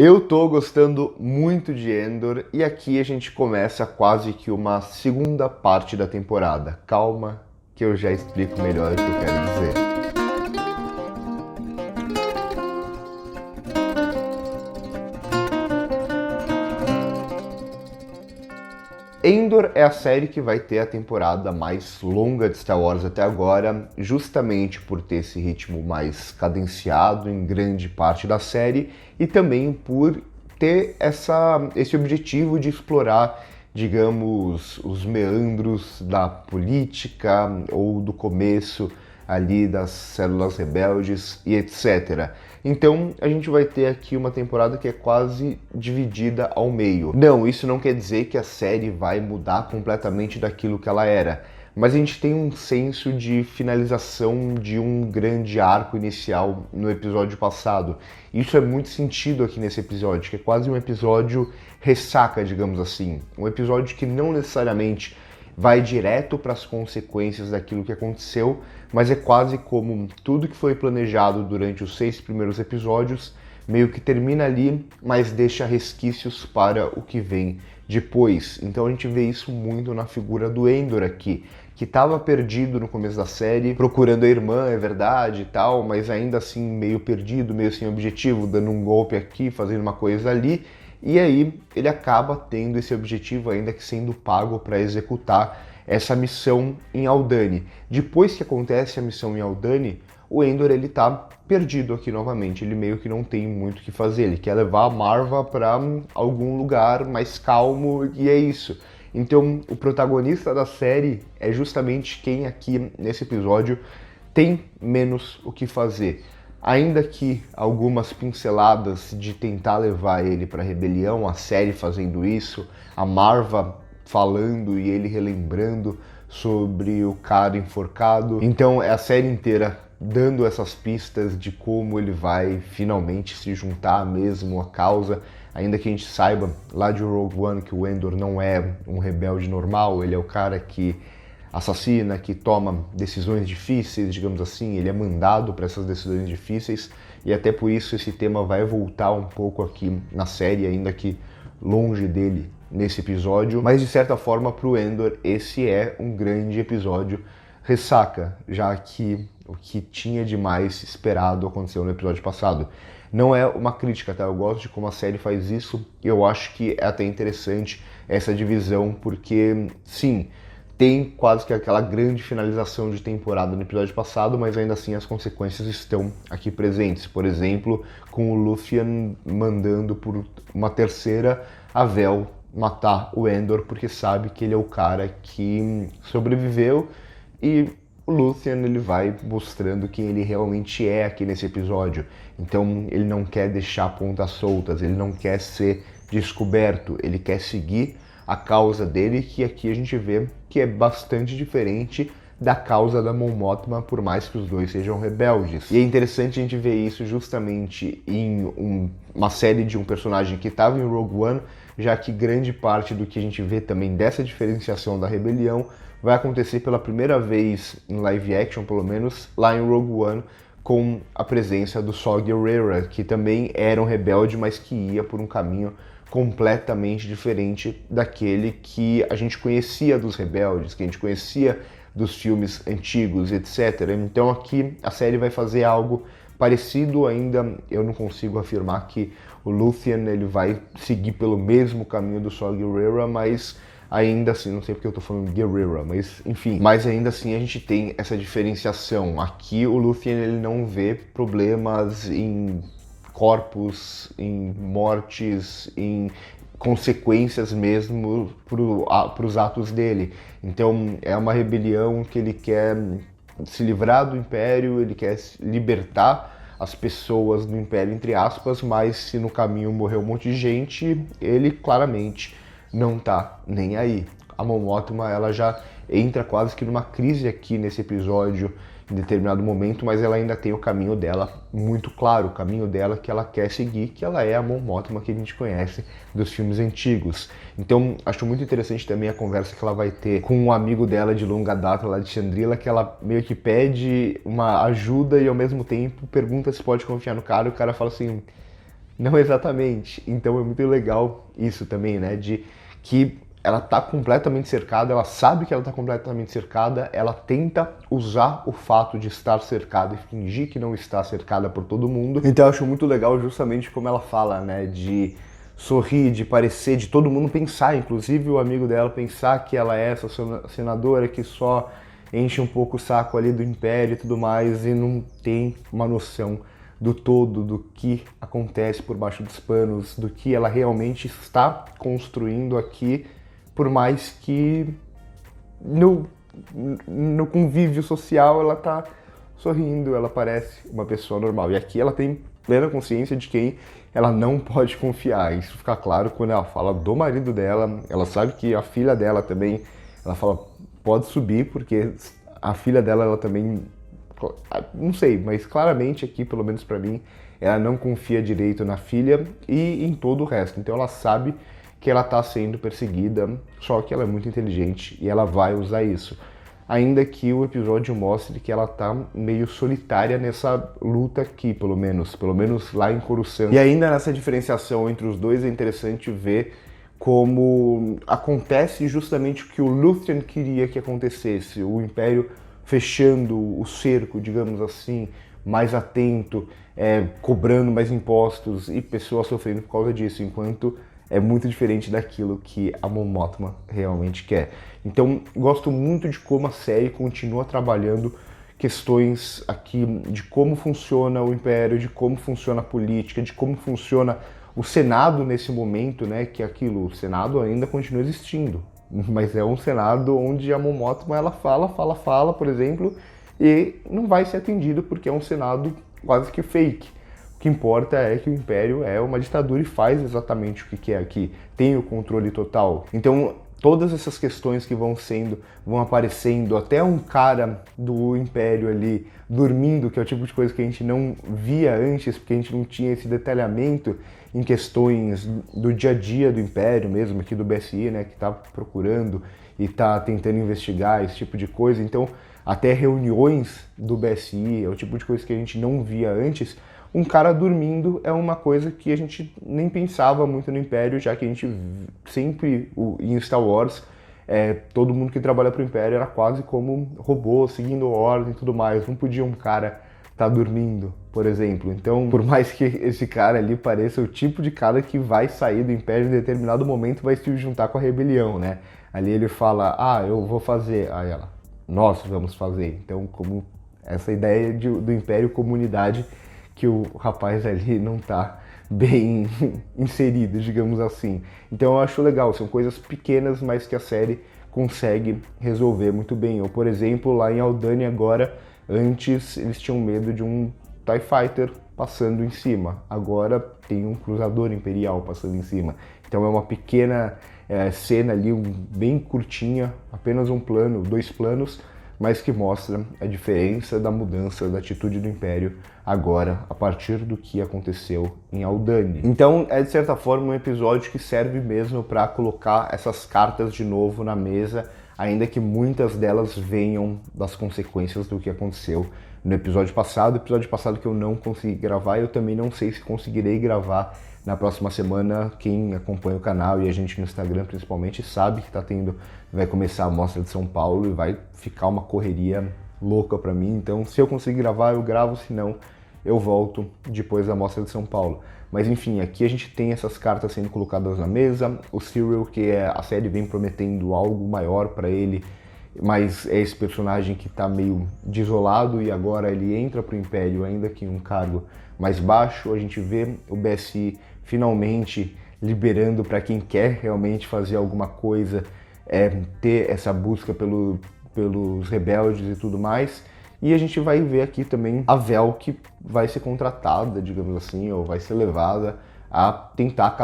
Eu tô gostando muito de Endor e aqui a gente começa quase que uma segunda parte da temporada. Calma que eu já explico melhor o que eu quero dizer. Endor é a série que vai ter a temporada mais longa de Star Wars até agora, justamente por ter esse ritmo mais cadenciado em grande parte da série e também por ter esse objetivo de explorar, digamos, os meandros da política ou do começo ali das células rebeldes e etc. Então a gente vai ter aqui uma temporada que é quase dividida ao meio. Não, isso não quer dizer que a série vai mudar completamente daquilo que ela era, mas a gente tem um senso de finalização de um grande arco inicial no episódio passado. Isso é muito sentido aqui nesse episódio, que é quase um episódio ressaca, digamos assim. Um episódio que não necessariamente vai direto para as consequências daquilo que aconteceu, mas é quase como tudo que foi planejado durante os 6 primeiros episódios meio que termina ali, mas deixa resquícios para o que vem depois. Então a gente vê isso muito na figura do Endor aqui, que estava perdido no começo da série, procurando a irmã, é verdade e tal, mas ainda assim meio perdido, meio sem objetivo, dando um golpe aqui, fazendo uma coisa ali. E aí ele acaba tendo esse objetivo ainda que sendo pago para executar essa missão em Aldhani. Depois que acontece a missão em Aldhani, o Endor ele tá perdido aqui novamente, ele meio que não tem muito o que fazer, ele quer levar a Marva para algum lugar mais calmo e é isso. Então o protagonista da série é justamente quem aqui nesse episódio tem menos o que fazer. Ainda que algumas pinceladas de tentar levar ele para a rebelião, a série fazendo isso, a Marva falando e ele relembrando sobre o cara enforcado. Então é a série inteira dando essas pistas de como ele vai finalmente se juntar mesmo à causa, ainda que a gente saiba lá de Rogue One que o Endor não é um rebelde normal, ele é o cara que assassina, que toma decisões difíceis, digamos assim, ele é mandado para essas decisões difíceis e até por isso esse tema vai voltar um pouco aqui na série, ainda que longe dele nesse episódio, mas de certa forma para o Endor esse é um grande episódio ressaca, já que o que tinha de mais esperado aconteceu no episódio passado. Não é uma crítica, tá? Eu gosto de como a série faz isso e eu acho que é até interessante essa divisão, porque sim, tem quase que aquela grande finalização de temporada no episódio passado, mas ainda assim as consequências estão aqui presentes. Por exemplo, com o Lúthien mandando por uma terceira a Vel matar o Endor, porque sabe que ele é o cara que sobreviveu e o Lúthien ele vai mostrando quem ele realmente é aqui nesse episódio. Então ele não quer deixar pontas soltas, ele não quer ser descoberto, ele quer seguir a causa dele, que aqui a gente vê que é bastante diferente da causa da Mon Mothma, por mais que os dois sejam rebeldes. E é interessante a gente ver isso justamente em uma série de um personagem que estava em Rogue One, já que grande parte do que a gente vê também dessa diferenciação da rebelião vai acontecer pela primeira vez em live action, pelo menos lá em Rogue One, com a presença do Saw Gerrera, que também era um rebelde, mas que ia por um caminho completamente diferente daquele que a gente conhecia dos rebeldes, que a gente conhecia dos filmes antigos, etc. Então aqui a série vai fazer algo parecido, ainda eu não consigo afirmar que o Lúthien ele vai seguir pelo mesmo caminho do Saw Gerrera, mas ainda assim, não sei porque eu tô falando Gerrera, mas enfim, mas ainda assim a gente tem essa diferenciação. Aqui o Lúthien ele não vê problemas em corpos, em mortes, em consequências mesmo para os atos dele. Então é uma rebelião que ele quer se livrar do Império, ele quer libertar as pessoas do Império, entre aspas, mas se no caminho morrer um monte de gente, ele claramente não tá nem aí. A Mon Mothma, ela já entra quase que numa crise aqui nesse episódio, em determinado momento, mas ela ainda tem o caminho dela muito claro, o caminho dela que ela quer seguir, que ela é a Mon Mothma que a gente conhece dos filmes antigos. Então, acho muito interessante também a conversa que ela vai ter com um amigo dela de longa data lá de Chandrila, que ela meio que pede uma ajuda e ao mesmo tempo pergunta se pode confiar no cara, e o cara fala assim: Não exatamente. Então é muito legal isso também, né? De que ela tá completamente cercada, ela sabe que ela tá completamente cercada, ela tenta usar o fato de estar cercada e fingir que não está cercada por todo mundo. Então eu acho muito legal justamente como ela fala, né? De sorrir, de parecer, de todo mundo pensar, inclusive o amigo dela pensar que ela é essa senadora que só enche um pouco o saco ali do Império e tudo mais e não tem uma noção do todo, do que acontece por baixo dos panos, do que ela realmente está construindo aqui, por mais que no convívio social ela tá sorrindo, ela parece uma pessoa normal. E aqui ela tem plena consciência de quem ela não pode confiar. Isso fica claro quando ela fala do marido dela, ela sabe que a filha dela também, ela fala, pode subir, porque a filha dela, ela também, não sei, mas claramente aqui, pelo menos pra mim, ela não confia direito na filha e em todo o resto. Então ela sabe que ela está sendo perseguida, só que ela é muito inteligente e ela vai usar isso. Ainda que o episódio mostre que ela tá meio solitária nessa luta aqui, pelo menos lá em Coruscant. E ainda nessa diferenciação entre os dois é interessante ver como acontece justamente o que o Luthien queria que acontecesse, o Império fechando o cerco, digamos assim, mais atento, cobrando mais impostos e pessoas sofrendo por causa disso, enquanto é muito diferente daquilo que a Mon Mothma realmente quer. Então, gosto muito de como a série continua trabalhando questões aqui de como funciona o Império, de como funciona a política, de como funciona o Senado nesse momento, né? Que aquilo, o Senado ainda continua existindo, mas é um Senado onde a Mon Mothma ela fala, por exemplo, e não vai ser atendido porque é um Senado quase que fake. O que importa é que o Império é uma ditadura e faz exatamente o que quer aqui, tem o controle total. Então, todas essas questões que vão aparecendo, até um cara do Império ali dormindo, que é o tipo de coisa que a gente não via antes, porque a gente não tinha esse detalhamento em questões do dia a dia do Império mesmo, aqui do BSI, né, que tá procurando e tá tentando investigar esse tipo de coisa. Então, até reuniões do BSI, é o tipo de coisa que a gente não via antes. Um cara dormindo é uma coisa que a gente nem pensava muito no Império, já que a gente sempre, em Star Wars, todo mundo que trabalha pro Império era quase como robô, seguindo ordem e tudo mais. Não podia um cara estar dormindo, por exemplo. Então, por mais que esse cara ali pareça o tipo de cara que vai sair do Império em determinado momento, vai se juntar com a rebelião, né? Ali ele fala, eu vou fazer. Aí ela, nós vamos fazer. Então, como essa ideia do Império comunidade que o rapaz ali não tá bem inserido, digamos assim. Então eu acho legal, são coisas pequenas, mas que a série consegue resolver muito bem. Ou, por exemplo, lá em Aldhani agora, antes eles tinham medo de um TIE Fighter passando em cima. Agora tem um cruzador imperial passando em cima. Então é uma pequena cena ali, bem curtinha, apenas um plano, 2 planos, mas que mostra a diferença da mudança da atitude do Império agora, a partir do que aconteceu em Aldhani. Então, é de certa forma um episódio que serve mesmo para colocar essas cartas de novo na mesa, ainda que muitas delas venham das consequências do que aconteceu no episódio passado que eu não consegui gravar, e eu também não sei se conseguirei gravar na próxima semana. Quem acompanha o canal e a gente no Instagram principalmente sabe que vai começar a Mostra de São Paulo e vai ficar uma correria louca pra mim. Então, se eu conseguir gravar, eu gravo, se não, eu volto depois da Mostra de São Paulo. Mas enfim, aqui a gente tem essas cartas sendo colocadas na mesa, o Syril, que a série vem prometendo algo maior pra ele, mas é esse personagem que tá meio desolado e agora ele entra pro Império, ainda que em um cargo mais baixo. A gente vê o BSI finalmente liberando para quem quer realmente fazer alguma coisa, ter essa busca pelos rebeldes e tudo mais. E a gente vai ver aqui também a Vel, que vai ser contratada, digamos assim, ou vai ser levada a tentar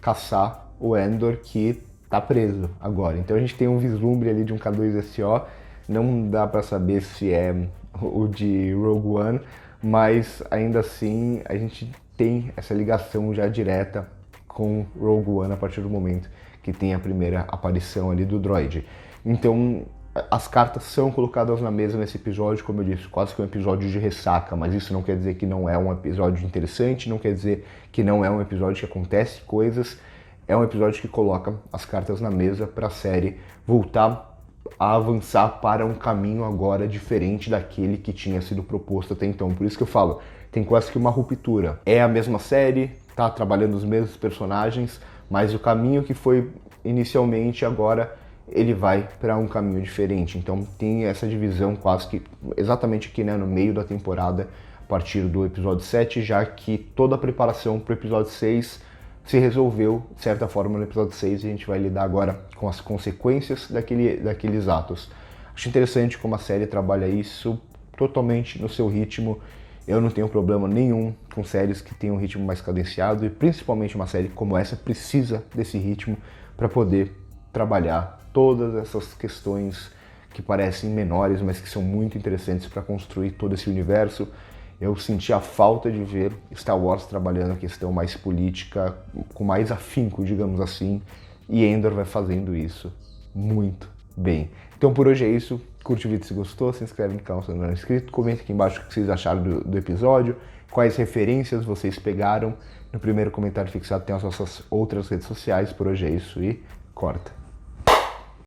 caçar o Endor, que tá preso agora. Então a gente tem um vislumbre ali de um K2SO, não dá para saber se é o de Rogue One, mas ainda assim a gente tem essa ligação já direta com Rogue One a partir do momento que tem a primeira aparição ali do droid. Então As cartas são colocadas na mesa nesse episódio, como eu disse, quase que um episódio de ressaca, mas isso não quer dizer que não é um episódio interessante, não quer dizer que não é um episódio que acontece coisas, é um episódio que coloca as cartas na mesa para a série voltar a avançar para um caminho agora diferente daquele que tinha sido proposto até então. Por isso que eu falo, tem quase que uma ruptura. É a mesma série, tá trabalhando os mesmos personagens, mas o caminho que foi inicialmente agora ele vai para um caminho diferente. Então tem essa divisão quase que exatamente aqui, né, no meio da temporada, a partir do episódio 7, já que toda a preparação para o episódio 6 se resolveu, de certa forma, no episódio 6, e a gente vai lidar agora com as consequências daqueles atos. Acho interessante como a série trabalha isso totalmente no seu ritmo. Eu não tenho problema nenhum com séries que têm um ritmo mais cadenciado, e principalmente uma série como essa precisa desse ritmo para poder trabalhar todas essas questões que parecem menores, mas que são muito interessantes para construir todo esse universo. Eu senti a falta de ver Star Wars trabalhando a questão mais política, com mais afinco, digamos assim, e Andor vai fazendo isso muito bem. Então por hoje é isso, curte o vídeo se gostou, se inscreve no canal se não é inscrito, comenta aqui embaixo o que vocês acharam do episódio, quais referências vocês pegaram. No primeiro comentário fixado tem as nossas outras redes sociais. Por hoje é isso e corta!